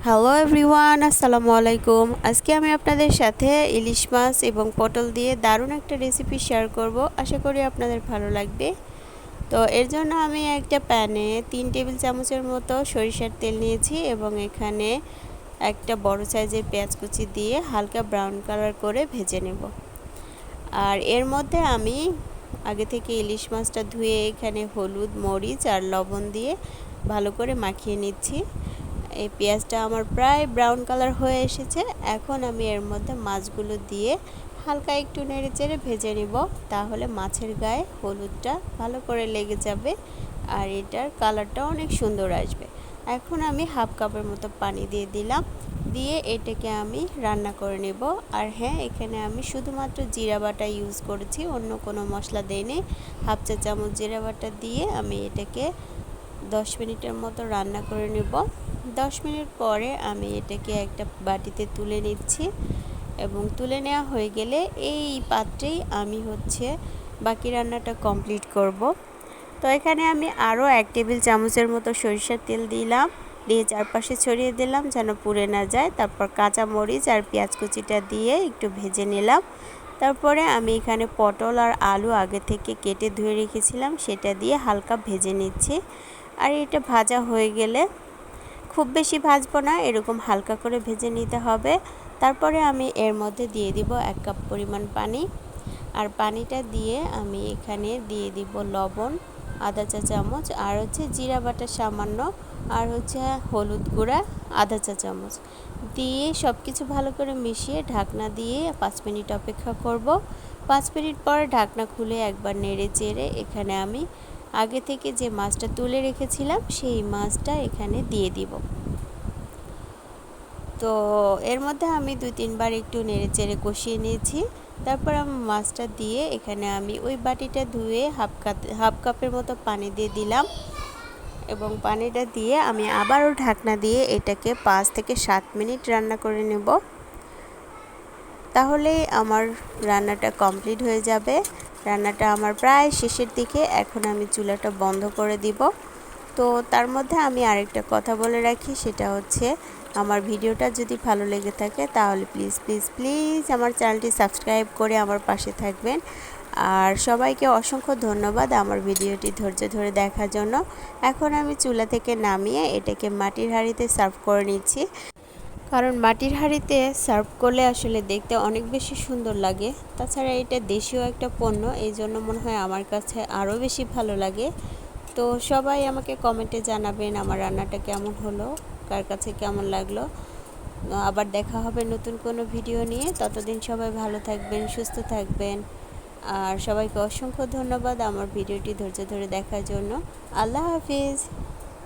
Hello everyone, আসসালামু আলাইকুম। আজকে আমি আপনাদের সাথে ইলিশ মাছ এবং পটল দিয়ে দারুণ একটা রেসিপি শেয়ার করব। আশা করি আপনাদের ভালো লাগবে। তো এর জন্য আমি একটা প্যানে 3 টেবিল চামচের মতো সরিষার তেল নিয়েছি এবং এখানে একটা বড় সাইজের পেঁয়াজ কুচি দিয়ে হালকা ব্রাউন কালার করে ভেজে নেব। আর এর মধ্যে আমি আগে থেকে ইলিশ মাছটা ধুয়ে এখানে হলুদ, মরিচ আর লবণ দিয়ে ভালো করে মাখিয়ে নিচ্ছি। এই পেঁয়াজটা আমার প্রায় ব্রাউন কালার হয়ে এসেছে। এখন আমি এর মধ্যে মাছগুলো দিয়ে হালকা একটু নেড়েচেড়ে ভেজে নিব, তাহলে মাছের গায়ে হলুদটা ভালো করে লেগে যাবে আর এটার কালারটা অনেক সুন্দর আসবে। এখন আমি হাফ কাপের মতো পানি দিয়ে দিলাম, দিয়ে এটাকে আমি রান্না করে নেব। আর হ্যাঁ, এখানে আমি শুধুমাত্র জিরা বাটা ইউজ করেছি, অন্য কোনো মশলা দেইনি। হাফ চা চামচ জিরা বাটা দিয়ে আমি এটাকে 10 মিনিটের মতো রান্না করে নেব। 10 মিনিট পরে আমি এটাকে একটা বাটিতে তুলে নিচ্ছি এবং তুলে নেওয়া হয়ে গেলে এই পাত্রেই আমি বাকি রান্নাটা কমপ্লিট করব। তো এখানে আমি আরও 1 টেবিল চামচের মতো সরিষার তেল দিলাম, দিয়ে চারপাশে ছড়িয়ে দিলাম যেন পুড়ে না যায়। তারপর কাঁচা মরিচ আর পেঁয়াজ কুচিটা দিয়ে একটু ভেজে নিলাম। তারপরে আমি এখানে পটল আর আলু আগে থেকে কেটে ধুয়ে রেখেছিলাম, সেটা দিয়ে হালকা ভেজে নিচ্ছি। আর এটা ভাজা হয়ে গেলে, খুব বেশি ভাজবো না, এরকম হালকা করে ভেজে নিতে হবে। তারপরে আমি এর মধ্যে দিয়ে দিব 1 কাপ পরিমাণ পানি। আর পানিটা দিয়ে আমি এখানে দিয়ে দিব লবণ আধা চা চামচ, আর জিরা বাটা সামান্য, আর হলুদ গুঁড়া আধা চা চামচ দিয়ে সব কিছু ভালো করে মিশিয়ে ঢাকনা দিয়ে 5 মিনিট অপেক্ষা করব। 5 মিনিট পর ঢাকনা খুলে একবার নেড়ে চেড়ে এখানে আমি আগে থেকে যে মাছটা তুলে রেখেছিলাম সেই মাছটা এখানে দিয়ে দিব। তো এর মধ্যে আমি 2-3 বার একটু নেড়ে চেড়ে কষিয়ে নিয়েছি। তারপর আমি মাছটা দিয়ে এখানে আমি ওই বাটিটা ধুয়ে হাফ কাপের মতো পানি দিয়ে দিলাম এবং পানিটা দিয়ে আমি আবারও ঢাকনা দিয়ে এটাকে 5 থেকে 7 মিনিট রান্না করে নেব। তাহলেই আমার রান্নাটা কমপ্লিট হয়ে যাবে। রান্নাটা আমার প্রায় শেষের দিকে, এখন আমি চুলাটা বন্ধ করে দিব। তো তার মধ্যে আমি আরেকটা কথা বলে রাখি, সেটা আমার ভিডিওটা যদি ভালো লেগে থাকে তাহলে প্লিজ প্লিজ প্লিজ আমার চ্যানেলটি সাবস্ক্রাইব করে আমার পাশে থাকবেন। আর সবাইকে অসংখ্য ধন্যবাদ আমার ভিডিওটি ধৈর্য ধরে দেখার জন্য। এখন আমি চুলা থেকে নামিয়ে এটাকে মাটির হাঁড়িতে সার্ভ করে নিচ্ছি, কারণ মাটির হাঁড়িতে সার্ভ করলে আসলে দেখতে অনেক বেশি সুন্দর লাগে। তাছাড়া এটা দেশীয় একটা পণ্য, এই জন্য মনে হয় আমার কাছে আরও বেশি ভালো লাগে। তো সবাই আমাকে কমেন্টে জানাবেন আমার রান্নাটা কেমন হলো, কার কাছে কেমন লাগলো। আবার দেখা হবে নতুন কোনো ভিডিও নিয়ে। ততদিন সবাই ভালো থাকবেন, সুস্থ থাকবেন। আর সবাইকে অসংখ্য ধন্যবাদ আমার ভিডিওটি ধৈর্য ধরে দেখার জন্য। আল্লাহ হাফিজ।